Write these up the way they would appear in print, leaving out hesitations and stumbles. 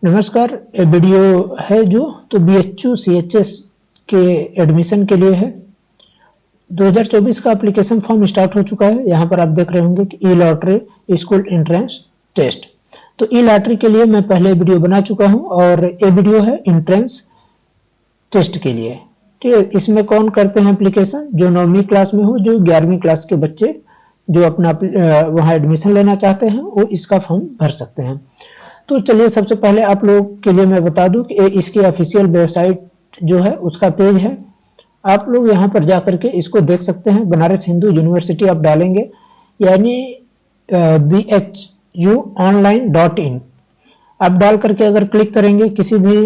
नमस्कार। ये वीडियो है जो तो BHU CHS के एडमिशन के लिए है। 2024 का एप्लीकेशन फॉर्म स्टार्ट हो चुका है। यहाँ पर आप देख रहे होंगे कि ई लॉटरी स्कूल एंट्रेंस टेस्ट। तो ई लॉटरी के लिए मैं पहले वीडियो बना चुका हूँ और ये वीडियो है एंट्रेंस टेस्ट के लिए। ठीक है, इसमें कौन करते हैं एप्लीकेशन? जो 9वीं क्लास में हो, जो 11वीं क्लास के बच्चे जो अपना वहाँ एडमिशन लेना चाहते हैं वो इसका फॉर्म भर सकते हैं। तो चलिए सबसे पहले आप लोग के लिए मैं बता दूं कि इसकी ऑफिशियल वेबसाइट जो है उसका पेज है। आप लोग यहाँ पर जा करके इसको देख सकते हैं। बनारस हिंदू यूनिवर्सिटी आप डालेंगे यानी bhuonline.in आप डाल करके अगर क्लिक करेंगे किसी भी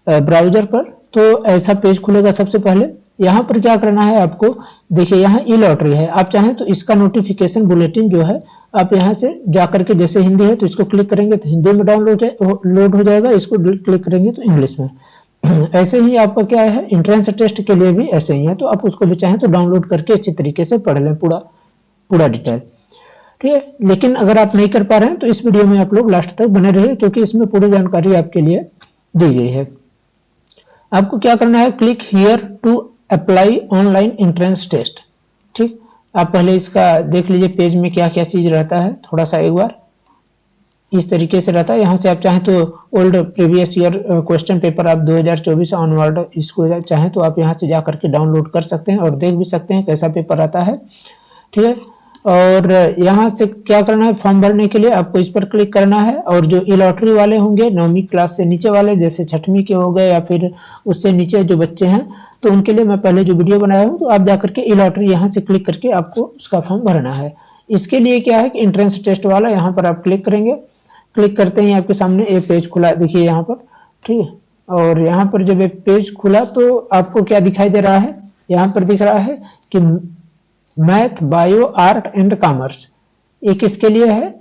ब्राउजर पर तो ऐसा पेज खुलेगा। सबसे पहले यहाँ पर क्या करना है आपको, देखिए यहाँ ई लॉटरी है। आप चाहें तो इसका नोटिफिकेशन बुलेटिन जो है आप यहाँ से जाकर के, जैसे हिंदी है तो इसको क्लिक करेंगे तो हिंदी में डाउनलोड लोड हो जाएगा, इसको क्लिक करेंगे तो इंग्लिश में। ऐसे ही आपका क्या है एंट्रेंस टेस्ट के लिए भी ऐसे ही है। तो आप उसको भी चाहें तो डाउनलोड करके अच्छी तरीके से पढ़ लें पूरा डिटेल। ठीक है, लेकिन अगर आप नहीं कर पा रहे हैं तो इस वीडियो में आप लोग लास्ट तक बने रहिए क्योंकि इसमें पूरी जानकारी आपके लिए दी गई है। आपको क्या करना है, click here to apply online entrance test. ठीक, आप पहले इसका देख लीजिए पेज में क्या क्या चीज रहता है। थोड़ा सा एक बार इस तरीके से रहता है। यहाँ से आप चाहें तो old previous year question paper आप 2024 ऑनवर्ड इसको चाहें तो आप यहाँ से जा करके डाउनलोड कर सकते हैं और देख भी सकते हैं कैसा पेपर आता है। ठीक है, और यहाँ से क्या करना है, फॉर्म भरने के लिए आपको इस पर क्लिक करना है। और जो ई लॉटरी वाले होंगे 9वीं क्लास से नीचे वाले, जैसे 6वीं के हो गए या फिर उससे नीचे जो बच्चे हैं, तो उनके लिए मैं पहले जो वीडियो बनाया हूँ तो आप जा करके ई लॉटरी यहाँ से क्लिक करके आपको उसका फॉर्म भरना है। इसके लिए क्या है कि एंट्रेंस टेस्ट वाला यहाँ पर आप क्लिक करेंगे। क्लिक करते ही आपके सामने एक पेज खुला देखिए यहाँ पर। ठीक है, और यहाँ पर जब एक पेज खुला तो आपको क्या दिखाई दे रहा है, यहाँ पर दिख रहा है कि math, bio, art and commerce. ये किसके लिए है?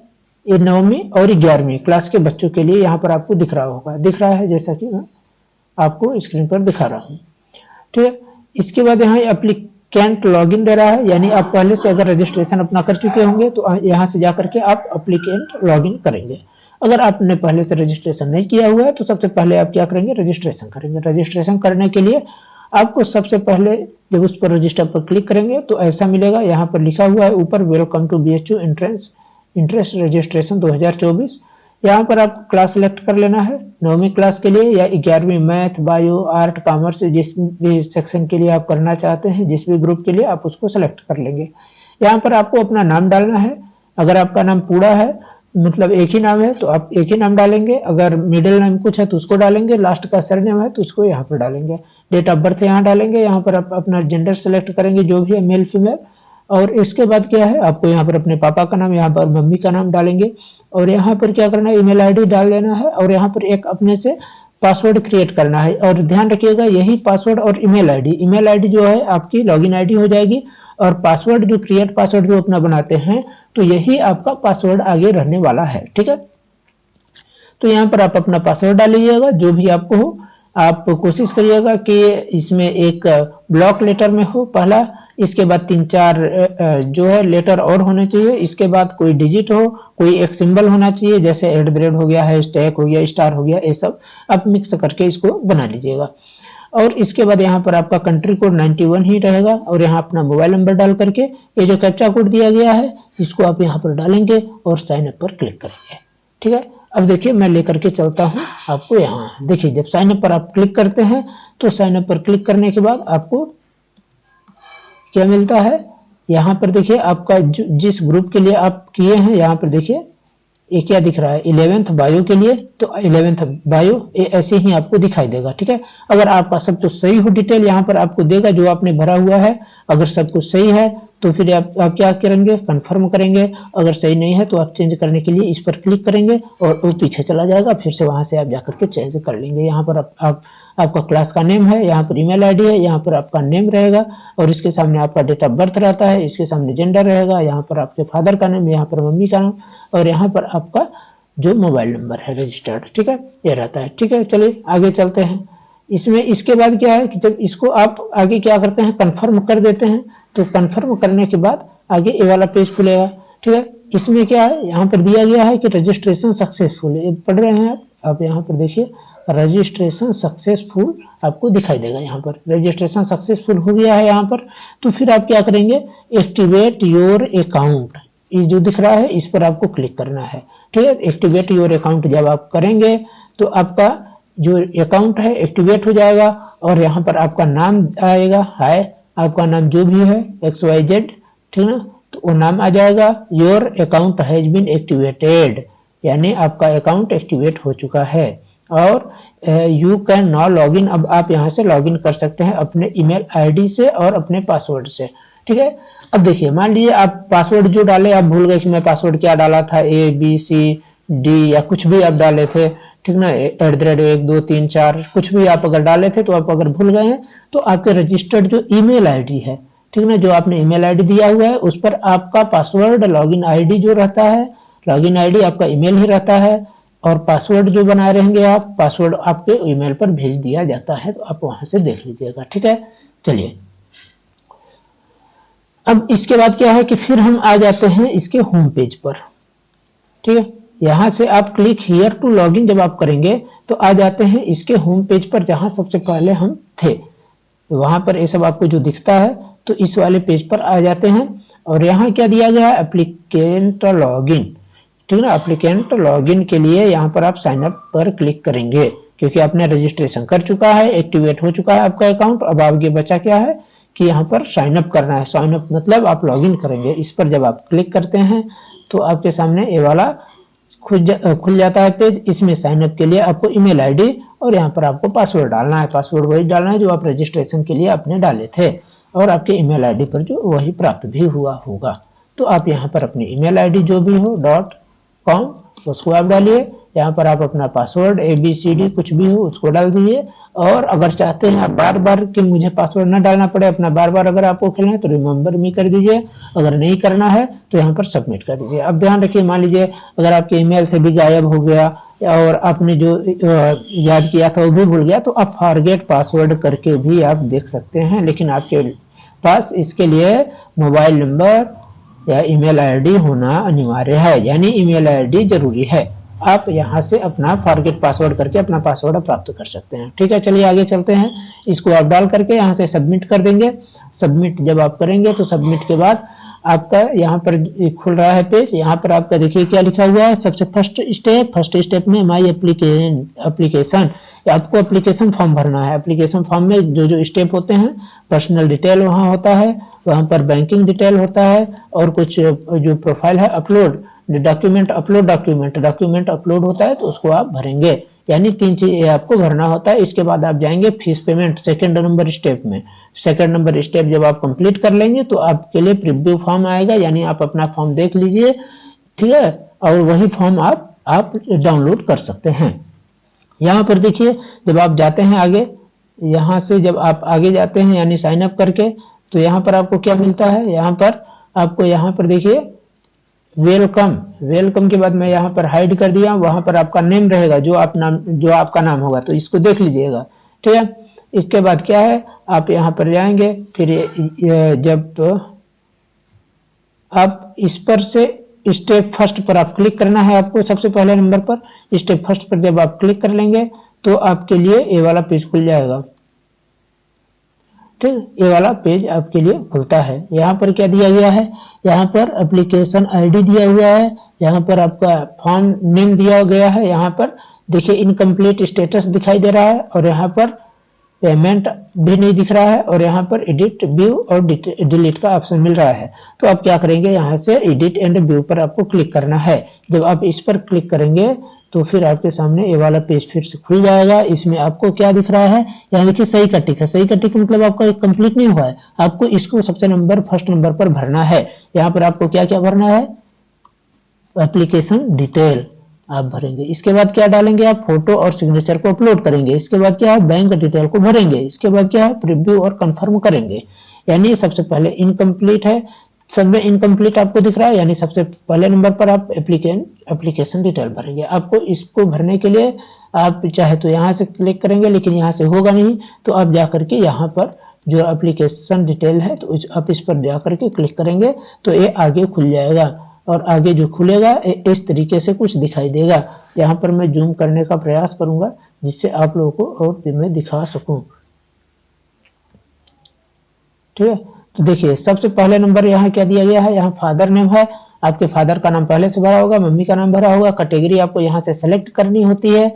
ये 9वीं और 11वीं क्लास के बच्चों के लिए यहाँ पर आपको दिख रहा होगा, दिख रहा है जैसा कि मैं आपको स्क्रीन पर दिखा रहा हूँ। ठीक है, इसके बाद यहाँ एप्लीकेंट लॉगिन दे रहा है, यानी आप पहले से अगर रजिस्ट्रेशन अपना कर चुके होंगे तो यहाँ से जाकर के आप एप्लीकेंट लॉगिन करेंगे। अगर आपने पहले से रजिस्ट्रेशन नहीं किया हुआ है तो सबसे पहले आप क्या करेंगे, रजिस्ट्रेशन करेंगे। रजिस्ट्रेशन करने के लिए आपको सबसे पहले जब उस पर रजिस्टर पर क्लिक करेंगे तो ऐसा मिलेगा। यहाँ पर लिखा हुआ है ऊपर welcome to BHU entrance registration 2024। यहाँ पर आप क्लास सेलेक्ट कर लेना है 9वीं क्लास के लिए या 11वीं मैथ, बायो, आर्ट, कॉमर्स, जिस भी सेक्शन के लिए आप करना चाहते हैं, जिस भी ग्रुप के लिए आप उसको सेलेक्ट कर लेंगे। यहाँ पर आपको अपना नाम डालना है। अगर आपका नाम पूरा है, मतलब एक ही नाम है, तो आप एक ही नाम डालेंगे। अगर मिडिल नेम कुछ है तो उसको डालेंगे, लास्ट का सरनेम है तो उसको यहाँ पर डालेंगे। डेट ऑफ बर्थ यहाँ डालेंगे। यहाँ पर आप अपना जेंडर सेलेक्ट करेंगे जो भी है, मेल फीमेल। और इसके बाद क्या है, आपको यहाँ पर अपने पापा का नाम, यहाँ पर मम्मी का नाम डालेंगे। और यहाँ पर क्या करना है, ईमेल आईडी डाल देना है। और यहाँ पर एक अपने से पासवर्ड क्रिएट करना है। और ध्यान रखिएगा यही पासवर्ड और ईमेल आईडी जो है आपकी लॉगिन आईडी हो जाएगी। और पासवर्ड जो क्रिएट पासवर्ड जो अपना बनाते हैं तो यही आपका पासवर्ड आगे रहने वाला है। ठीक है, तो यहाँ पर आप अपना पासवर्ड डालिएगा जो भी आपको हो। आप कोशिश करिएगा कि इसमें एक ब्लॉक लेटर में हो पहला, इसके बाद 3-4 जो है लेटर और होने चाहिए। इसके बाद कोई डिजिट हो, कोई एक सिंबल होना चाहिए, जैसे @ हो गया, हैशटैग हो गया, स्टार हो गया, ये सब आप मिक्स करके इसको बना लीजिएगा। और इसके बाद यहाँ पर आपका कंट्री कोड 91 ही रहेगा। और यहाँ अपना मोबाइल नंबर डाल करके ये जो कैप्चा कोड दिया गया है इसको आप यहाँ पर डालेंगे और साइन अप पर क्लिक करेंगे। ठीक है, अब देखिए मैं लेकर के चलता हूँ आपको। यहाँ देखिए जब साइन अप पर आप क्लिक करते हैं तो साइन अप पर क्लिक करने के बाद आपको क्या मिलता है, यहाँ पर देखिए आपका जिस ग्रुप के लिए आप किए हैं, यहाँ पर देखिए ये क्या दिख रहा है, 11th बायो के लिए। तो 11th बायो ऐसे ही आपको दिखाई देगा। ठीक है, अगर आपका सब कुछ सही हो डिटेल यहाँ पर आपको देगा जो आपने भरा हुआ है। अगर सब कुछ सही है तो फिर आप क्या करेंगे, कंफर्म करेंगे। अगर सही नहीं है तो आप चेंज करने के लिए इस पर क्लिक करेंगे और वो पीछे चला जाएगा। फिर से वहां से आप जाकर के चेंज कर लेंगे। यहाँ पर आपका क्लास का नेम है, यहाँ पर ईमेल आईडी है, यहाँ पर आपका नेम रहेगा और इसके सामने आपका डेट ऑफ बर्थ रहता है, इसके सामने जेंडर रहेगा, यहाँ पर आपके फादर का नेम, यहाँ पर मम्मी का नाम और यहाँ पर आपका जो मोबाइल नंबर है रजिस्टर्ड। ठीक है, ये रहता है। ठीक है, चलिए आगे चलते हैं। इसमें इसके बाद क्या है कि जब इसको आप आगे क्या करते हैं, कंफर्म कर देते हैं। तो कंफर्म करने के बाद आगे ये वाला पेज खुलेगा। ठीक है, इसमें क्या है, यहाँ पर दिया गया है कि रजिस्ट्रेशन सक्सेसफुल है, पढ़ रहे हैं आप। आप यहाँ पर देखिए रजिस्ट्रेशन सक्सेसफुल आपको दिखाई देगा। यहाँ पर रजिस्ट्रेशन सक्सेसफुल हो गया है यहाँ पर। तो फिर आप क्या करेंगे, एक्टिवेट योर अकाउंट, ये जो दिख रहा है इस पर आपको क्लिक करना है। ठीक है, एक्टिवेट योर अकाउंट जब आप करेंगे तो आपका जो अकाउंट है एक्टिवेट हो जाएगा और यहाँ पर आपका नाम आएगा, हाय आपका नाम जो भी है XYZ, ठीक ना, तो वो नाम आ जाएगा। Your account has been activated, यानी आपका अकाउंट एक्टिवेट हो चुका है। और you can now log in, अब आप यहाँ से लॉग इन कर सकते हैं अपने ईमेल आईडी से और अपने पासवर्ड से। ठीक है, अब देखिए मान लीजिए आप पासवर्ड जो डाले आप भूल गए कि मैं पासवर्ड क्या डाला था, ABCD या कुछ भी आप डाले थे, ठीक ना, @1 2 3 4 कुछ भी आप अगर डाले थे, तो आप अगर भूल गए हैं तो आपके रजिस्टर्ड जो ईमेल आईडी है, ठीक ना, जो आपने ईमेल आईडी दिया हुआ है उस पर आपका पासवर्ड लॉगिन आईडी जो रहता है, लॉगिन आईडी आपका ईमेल ही रहता है और पासवर्ड जो बनाए रहेंगे आप, पासवर्ड आपके ईमेल पर भेज दिया जाता है, तो आप वहां से देख लीजिएगा। ठीक है, चलिए अब इसके बाद क्या है कि फिर हम आ जाते हैं इसके होम पेज पर। ठीक है, यहां से आप क्लिक हियर टू लॉगिन जब आप करेंगे तो आ जाते हैं इसके होम पेज पर जहां सबसे पहले हम थे। वहां पर ये सब आपको जो दिखता है तो इस वाले पेज पर आ जाते हैं और यहाँ क्या दिया गया है, एप्लीकेंट लॉगिन। ठीक ना, एप्लीकेंट लॉगिन के लिए यहाँ पर आप साइन अप पर क्लिक करेंगे क्योंकि आपने रजिस्ट्रेशन कर चुका है, एक्टिवेट हो चुका है आपका अकाउंट। अब आगे बचा क्या है कि यहाँ पर साइन अप करना है। साइन अप मतलब आप लॉगिन करेंगे। इस पर जब आप क्लिक करते हैं तो आपके सामने ये वाला खुल जाता है पेज। इसमें साइन अप के लिए आपको ईमेल आईडी और यहाँ पर आपको पासवर्ड डालना है। पासवर्ड वही डालना है जो आप रजिस्ट्रेशन के लिए आपने डाले थे और आपके ईमेल आईडी पर जो वही प्राप्त भी हुआ होगा। तो आप यहाँ पर अपनी ईमेल आईडी जो भी हो .com उसको आप डालिए। यहाँ पर आप अपना पासवर्ड ABCD कुछ भी हो उसको डाल दीजिए और अगर चाहते हैं आप बार बार कि मुझे पासवर्ड ना डालना पड़े, अपना बार बार अगर आपको खेलना है तो रिमेंबर मी कर दीजिए। अगर नहीं करना है तो यहाँ पर सबमिट कर दीजिए। अब ध्यान रखिए, मान लीजिए अगर आपके ईमेल से भी गायब हो गया और आपने जो याद किया था वो भी भूल गया तो आप फॉरगेट पासवर्ड करके भी आप देख सकते हैं, लेकिन आपके पास इसके लिए मोबाइल नंबर या ईमेल आईडी होना अनिवार्य है, यानी ईमेल आईडी जरूरी है। आप यहाँ से अपना फॉरगेट पासवर्ड करके अपना पासवर्ड प्राप्त कर सकते हैं। ठीक है, चलिए आगे चलते हैं। इसको आप डाल करके यहाँ से सबमिट कर देंगे। सबमिट जब आप करेंगे तो सबमिट के बाद आपका यहाँ पर खुल रहा है पेज। यहाँ पर आपका देखिए क्या लिखा हुआ है, सबसे फर्स्ट स्टेप में माई एप्लीकेशन, आपको एप्लीकेशन फॉर्म भरना है। एप्लीकेशन फॉर्म में जो जो स्टेप होते हैं, पर्सनल डिटेल वहाँ होता है, वहाँ पर बैंकिंग डिटेल होता है और कुछ जो प्रोफाइल है अपलोड डॉक्यूमेंट अपलोड होता है, तो उसको आप भरेंगे। यानी 3 चीज आपको भरना होता है। इसके बाद आप जाएंगे fees payment second number step में। सेकंड नंबर स्टेप जब आप कंप्लीट कर लेंगे तो आपके लिए प्रीव्यू फॉर्म आएगा, यानी आप अपना फॉर्म देख लीजिए। ठीक है, और वही फॉर्म आप डाउनलोड कर सकते हैं। यहाँ पर देखिए जब आप जाते हैं आगे, यहाँ से जब आप आगे जाते हैं यानी साइन अप करके, तो यहाँ पर आपको क्या मिलता है, यहाँ पर देखिए वेलकम के बाद मैं यहाँ पर हाइड कर दिया। वहां पर आपका नेम रहेगा जो आपका नाम होगा, तो इसको देख लीजिएगा। ठीक है, इसके बाद क्या है, आप यहाँ पर जाएंगे। फिर जब आप इस पर से स्टेप फर्स्ट पर आप क्लिक करना है, आपको सबसे पहले नंबर पर स्टेप फर्स्ट पर जब आप क्लिक कर लेंगे तो आपके लिए ये वाला पेज खुल जाएगा। ठीक, ये वाला पेज आपके लिए खुलता है। यहाँ पर क्या दिया गया है, यहाँ पर एप्लीकेशन आईडी दिया हुआ है, यहाँ पर आपका फॉर्म नेम दिया गया है। यहाँ पर देखिए इनकम्प्लीट स्टेटस दिखाई दे रहा है और यहाँ पर पेमेंट भी नहीं दिख रहा है और यहाँ पर एडिट व्यू और डिलीट का ऑप्शन मिल रहा है। तो आप क्या करेंगे, यहाँ से एडिट एंड व्यू पर आपको क्लिक करना है। जब आप इस पर क्लिक करेंगे तो फिर आपके सामने ये वाला पेज फिर से खुल जाएगा। इसमें आपको क्या दिख रहा है, यहाँ देखिए सही का टिक है। सही का टिक मतलब आपका एक कंप्लीट नहीं हुआ है, आपको इसको फर्स्ट नंबर पर भरना है। यहाँ पर आपको क्या क्या भरना है, एप्लीकेशन डिटेल आप भरेंगे। इसके बाद क्या डालेंगे, आप फोटो और सिग्नेचर को अपलोड करेंगे। इसके बाद क्या है, बैंक डिटेल को भरेंगे। इसके बाद क्या है, प्रीव्यू और कंफर्म करेंगे। यानी सबसे पहले इनकम्प्लीट है, सब में इनकम्प्लीट आपको दिख रहा है, यानी सबसे पहले नंबर पर आप एप्लीकेशन डिटेल भरेंगे। आपको इसको भरने के लिए आप चाहे तो यहाँ से क्लिक करेंगे, लेकिन यहाँ से होगा नहीं, तो आप जा करके यहाँ पर जो एप्लीकेशन डिटेल है तो आप इस पर जा करके क्लिक करेंगे तो ये आगे खुल जाएगा। और आगे जो खुलेगा इस तरीके से कुछ दिखाई देगा। यहाँ पर मैं जूम करने का प्रयास करूंगा जिससे आप लोगों को और मैं दिखा सकूं। ठीक है, तो देखिए सबसे पहले नंबर यहाँ क्या दिया गया है, यहाँ फादर नेम है, आपके फादर का नाम पहले से भरा होगा, मम्मी का नाम भरा होगा, कैटेगरी आपको यहाँ से सेलेक्ट करनी होती है।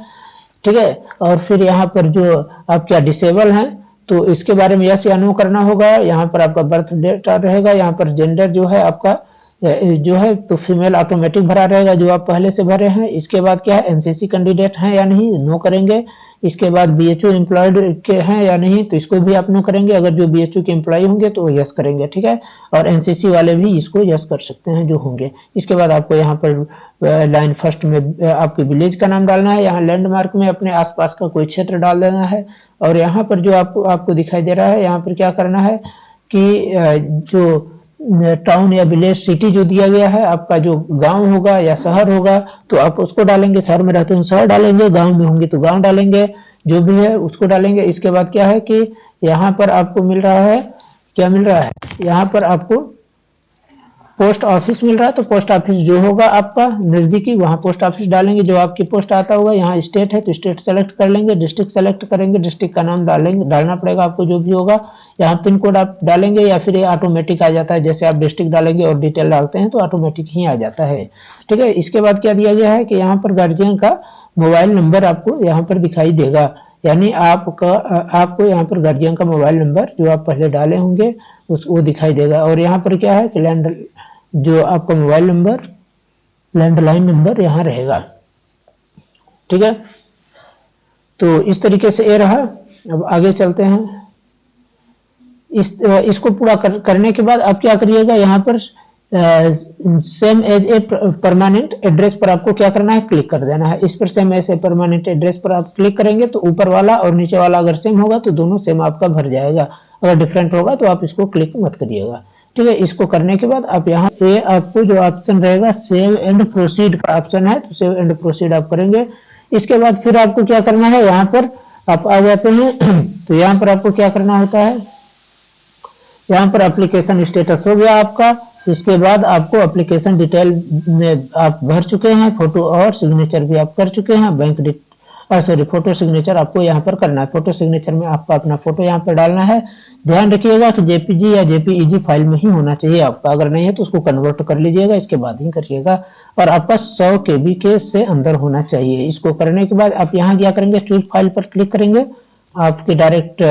ठीक है, और फिर यहाँ पर जो आप क्या डिसेबल हैं तो इसके बारे में यस या नो करना होगा। यहाँ पर आपका बर्थ डेट रहेगा, यहाँ पर जेंडर जो है आपका जो है तो फीमेल ऑटोमेटिक भरा रहेगा जो आप पहले से भरे हैं। इसके बाद क्या है, एनसीसी कैंडिडेट हैं या नहीं, नो करेंगे। इसके बाद बीएचयू एम्प्लॉयड के हैं या नहीं तो इसको भी आप नो करेंगे। अगर जो बीएचयू के एम्प्लॉय होंगे तो यस करेंगे। ठीक है, और एनसीसी वाले भी इसको यस कर सकते हैं जो होंगे। इसके बाद आपको यहाँ पर लाइन फर्स्ट में आपके विलेज का नाम डालना है, यहाँ लैंडमार्क में अपने आसपास का कोई क्षेत्र डाल देना है। और यहाँ पर जो आपको दिखाई दे रहा है, यहाँ पर क्या करना है कि जो टाउन या विलेज सिटी जो दिया गया है, आपका जो गांव होगा या शहर होगा तो आप उसको डालेंगे। शहर में रहते हैं शहर डालेंगे, गांव में होंगे तो गांव डालेंगे, जो भी है उसको डालेंगे। इसके बाद क्या है कि यहाँ पर आपको मिल रहा है, क्या मिल रहा है, यहाँ पर आपको पोस्ट ऑफिस मिल रहा है। तो पोस्ट ऑफिस जो होगा आपका नजदीकी वहां पोस्ट ऑफिस डालेंगे जो आपकी पोस्ट आता होगा। यहाँ स्टेट है तो स्टेट सेलेक्ट कर लेंगे, डिस्ट्रिक्ट सेलेक्ट करेंगे, डिस्ट्रिक्ट का नाम डालना पड़ेगा आपको जो भी होगा। यहाँ पिन कोड आप डालेंगे या फिर ये ऑटोमेटिक आ जाता है, जैसे आप डिस्ट्रिक्ट डालेंगे और डिटेल डालते हैं तो ऑटोमेटिक ही आ जाता है। ठीक है, इसके बाद क्या दिया गया है कि यहाँ पर गार्जियन का मोबाइल नंबर आपको यहाँ पर दिखाई देगा, यानी आपको यहाँ पर गार्जियन का मोबाइल नंबर जो आप पहले डाले होंगे वो दिखाई देगा। और यहाँ पर क्या है कि जो आपका मोबाइल नंबर लैंडलाइन नंबर यहाँ रहेगा। ठीक है, तो इस तरीके से ये रहा। अब आगे चलते हैं। इसको पूरा करने के बाद आप क्या करिएगा, यहाँ पर same as a permanent address पर आपको क्या करना है, क्लिक कर देना है। इस पर same as a permanent address पर आप क्लिक करेंगे तो ऊपर वाला और नीचे वाला अगर सेम होगा तो दोनों सेम आपका भर जाएगा, अगर डिफरेंट होगा तो आप इसको क्लिक मत करिएगा। ठीक है, इसको करने के बाद आप यहाँ पे आपको जो ऑप्शन रहेगा सेव एंड प्रोसीड का ऑप्शन है, तो सेव एंड प्रोसीड आप करेंगे। इसके बाद फिर आपको क्या करना है, यहाँ पर आप आ जाते हैं तो यहाँ पर आपको क्या करना होता है, यहाँ पर एप्लीकेशन स्टेटस हो गया आपका। इसके बाद आपको एप्लीकेशन डिटेल में आप भर चुके हैं, फोटो और सिग्नेचर भी आप कर चुके हैं। फोटो सिग्नेचर आपको यहाँ पर करना है। फोटो सिग्नेचर में आपको अपना फोटो यहाँ पर डालना है। ध्यान रखिएगा कि जेपीजी या जेपीईजी फाइल में ही होना चाहिए आपका, अगर नहीं है तो उसको कन्वर्ट कर लीजिएगा, इसके बाद ही करिएगा। और आपका 100 KB के से अंदर होना चाहिए। इसको करने के बाद आप यहाँ क्या करेंगे, चूज फाइल पर क्लिक करेंगे, आपके डायरेक्ट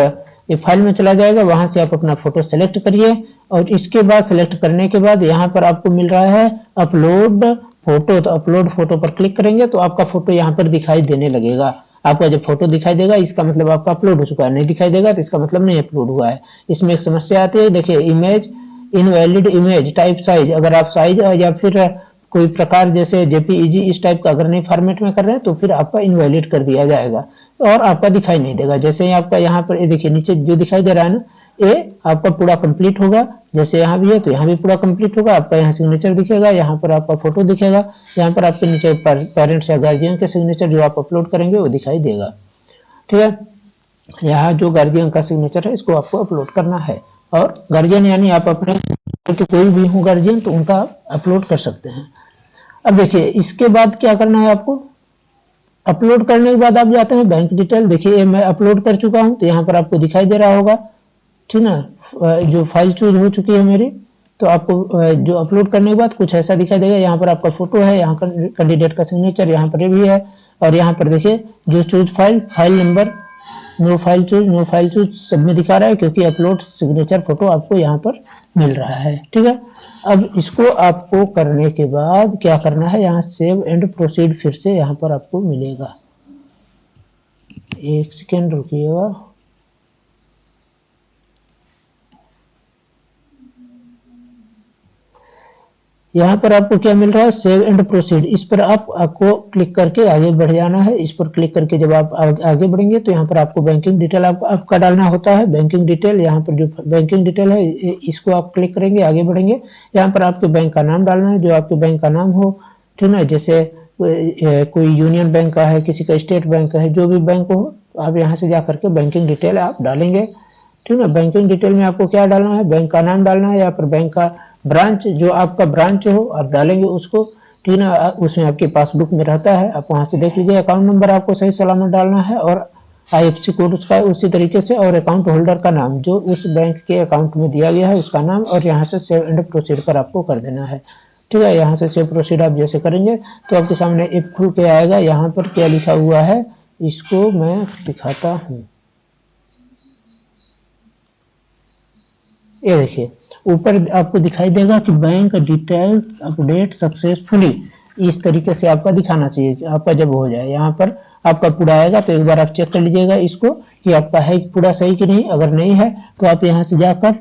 ये फाइल में चला जाएगा। वहां से आप अपना फोटो सेलेक्ट करिए और इसके बाद सेलेक्ट करने के बाद यहाँ पर आपको मिल रहा है अपलोड फोटो, तो अपलोड फोटो पर क्लिक करेंगे तो आपका फोटो यहाँ पर दिखाई देने लगेगा। आपका जब फोटो दिखाई देगा इसका मतलब आपका अपलोड हो चुका है, नहीं दिखाई देगा तो इसका मतलब नहीं अपलोड हुआ है। इसमें एक समस्या आती है, देखिए image invalid image type size, अगर आप साइज या फिर कोई प्रकार जैसे जेपीईजी इस टाइप का अगर नहीं फॉर्मेट में कर रहे हैं तो फिर आपका इनवैलिड कर दिया जाएगा और आपका दिखाई नहीं देगा। जैसे ही आपका यहाँ पर ये देखिए नीचे जो दिखाई दे रहा है ना, ये आपका पूरा कंप्लीट होगा। जैसे यहाँ भी है तो यहाँ भी पूरा कंप्लीट होगा। आपका यहाँ सिग्नेचर दिखेगा, यहाँ पर आपका फोटो दिखेगा, यहाँ पर आपके नीचे पेरेंट्स या गार्जियन के सिग्नेचर जो आप अपलोड करेंगे वो दिखाई देगा। ठीक है, यहाँ जो गार्जियन का सिग्नेचर है इसको आपको अपलोड करना है। और गार्जियन यानी आप अपने कोई भी हो गार्जियन तो उनका आप अपलोड कर सकते हैं। अब देखिए इसके बाद क्या करना है आपको, अपलोड करने के बाद आप जाते हैं बैंक डिटेल। देखिए मैं अपलोड कर चुका हूं तो यहाँ पर आपको दिखाई दे रहा होगा, ठीक ना, जो फाइल चूज हो चुकी है मेरी। तो आपको जो अपलोड करने के बाद कुछ ऐसा दिखाई देगा। यहाँ पर आपका फोटो है, यहाँ कैंडिडेट का सिग्नेचर यहाँ पर भी है और यहाँ पर देखिए जो choose file number no file choose सब में दिखा रहा है क्योंकि अपलोड सिग्नेचर फोटो आपको यहाँ पर मिल रहा है। ठीक है, अब इसको आपको करने के बाद क्या करना है, यहाँ सेव एंड प्रोसीड फिर से यहाँ पर आपको मिलेगा। एक सेकेंड रुकिएगा। यहाँ पर आपको क्या मिल रहा है, सेव एंड प्रोसीड। इस पर आपको क्लिक करके आगे बढ़ जाना है। इस पर क्लिक करके जब आप आगे बढ़ेंगे तो यहाँ पर आपको बैंकिंग डिटेल आपका डालना होता है। बैंकिंग डिटेल, यहाँ पर जो बैंकिंग डिटेल है इसको आप क्लिक करेंगे, आगे बढ़ेंगे। यहाँ पर आपके बैंक का नाम डालना है, जो आपके बैंक का नाम हो, ठीक है। जैसे कोई यूनियन बैंक का है, किसी का स्टेट बैंक का है, जो भी बैंक हो आप यहाँ से जा करके बैंकिंग डिटेल आप डालेंगे, ठीक है। बैंकिंग डिटेल में आपको क्या डालना है, बैंक का नाम डालना है, यहाँ पर बैंक का ब्रांच, जो आपका ब्रांच हो आप डालेंगे उसको, ठीक है ना, उसमें आपके पासबुक में रहता है, आप वहां से देख लीजिए। अकाउंट नंबर आपको सही सलामत डालना है और IFSC कोड उसका है उसी तरीके से, और अकाउंट होल्डर का नाम जो उस बैंक के अकाउंट में दिया गया है उसका नाम, और यहाँ से सेव एंड प्रोसीड पर आपको कर देना है। ठीक है, यहाँ से सेव प्रोसीड आप जैसे करेंगे तो आपके सामने ऐप खुल के आएगा। यहाँ पर क्या लिखा हुआ है इसको मैं दिखाता हूँ। ये देखिए ऊपर आपको दिखाई देगा कि बैंक डिटेल्स अपडेट सक्सेसफुली, इस तरीके से आपका दिखाना चाहिए कि आपका जब हो जाए। यहाँ पर आपका पूरा आएगा तो एक बार आप चेक कर लीजिएगा इसको कि आपका है पूरा सही कि नहीं। अगर नहीं है तो आप यहाँ से जाकर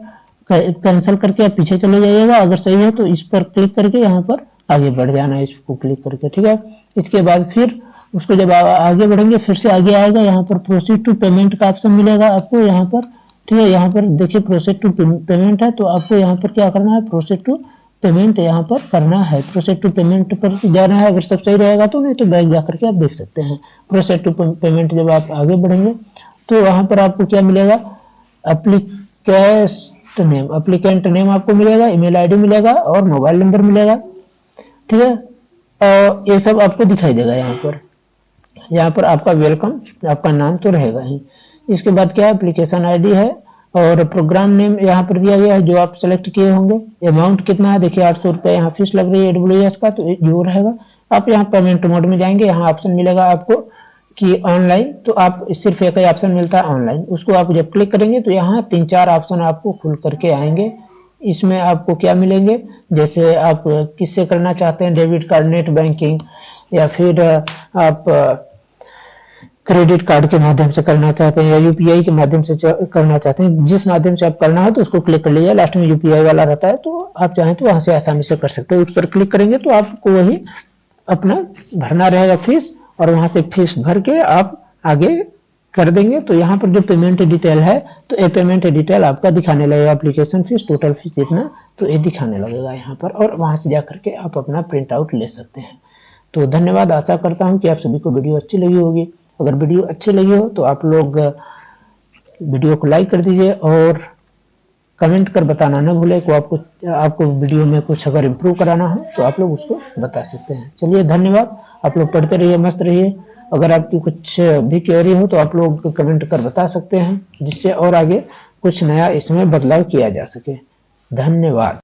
कैंसिल करके आप पीछे चले जाइएगा, अगर सही है तो इस पर क्लिक करके यहाँ पर आगे बढ़ जाना है, इसको क्लिक करके। ठीक है, इसके बाद फिर उसको जब आगे बढ़ेंगे फिर से आगे आएगा, यहाँ पर प्रोसीड टू पेमेंट का ऑप्शन मिलेगा आपको यहाँ पर। ठीक है, यहाँ पर देखिए प्रोसीड टू पेमेंट है, तो आपको यहाँ पर क्या करना है, प्रोसीड टू पेमेंट यहाँ पर करना है। प्रोसीड टू पेमेंट पर जाना है, अगर सब सही रहेगा तो, नहीं तो बैक जाकर के आप देख सकते हैं। प्रोसीड टू पेमेंट जब आप आगे बढ़ेंगे तो वहाँ पर आपको क्या मिलेगा, एप्लीकेंट नेम आपको मिलेगा, ईमेल आईडी मिलेगा और मोबाइल नंबर मिलेगा। ठीक है, और ये सब आपको दिखाई देगा यहाँ पर। यहाँ पर आपका वेलकम, आपका नाम तो रहेगा ही। इसके बाद क्या है, एप्लीकेशन आईडी है और प्रोग्राम नेम यहाँ पर दिया गया है जो आप सेलेक्ट किए होंगे। अमाउंट कितना है, देखिए 800 रुपये यहाँ फीस लग रही है AWS का, तो जो रहेगा। आप यहाँ पेमेंट मोड में जाएंगे, यहाँ ऑप्शन मिलेगा आपको कि ऑनलाइन, तो आप सिर्फ एक ही ऑप्शन मिलता है ऑनलाइन, उसको आप जब क्लिक करेंगे तो यहाँ 3-4 ऑप्शन आपको खुल करके आएंगे। इसमें आपको क्या मिलेंगे, जैसे आप किससे करना चाहते हैं, डेबिट कार्ड, नेट बैंकिंग, या फिर आप क्रेडिट कार्ड के माध्यम से करना चाहते हैं या UPI के माध्यम से करना चाहते हैं। जिस माध्यम से आप करना हो तो उसको क्लिक कर लीजिए, लास्ट में UPI वाला रहता है, तो आप चाहें तो वहां से आसानी से कर सकते हो। उस पर क्लिक करेंगे तो आपको वही अपना भरना रहेगा फीस, और वहां से फीस भर के आप आगे कर देंगे। तो यहाँ पर जो पेमेंट डिटेल है, तो ये पेमेंट डिटेल आपका दिखाने लगेगा, एप्लीकेशन फीस, टोटल फीस इतना, तो ये दिखाने लगेगा यहाँ पर, और वहां से जाकर के आप अपना प्रिंट आउट ले सकते हैं। तो धन्यवाद, आशा करता हूँ कि आप सभी को वीडियो अच्छी लगी होगी। अगर वीडियो अच्छी लगी हो तो आप लोग वीडियो को लाइक कर दीजिए और कमेंट कर बताना न भूले कि आपको वीडियो में कुछ अगर इम्प्रूव कराना हो तो आप लोग उसको बता सकते हैं। चलिए धन्यवाद, आप लोग पढ़ते रहिए, मस्त रहिए। अगर आपकी कुछ भी क्वेरी हो तो आप लोग कमेंट कर बता सकते हैं, जिससे और आगे कुछ नया इसमें बदलाव किया जा सके। धन्यवाद।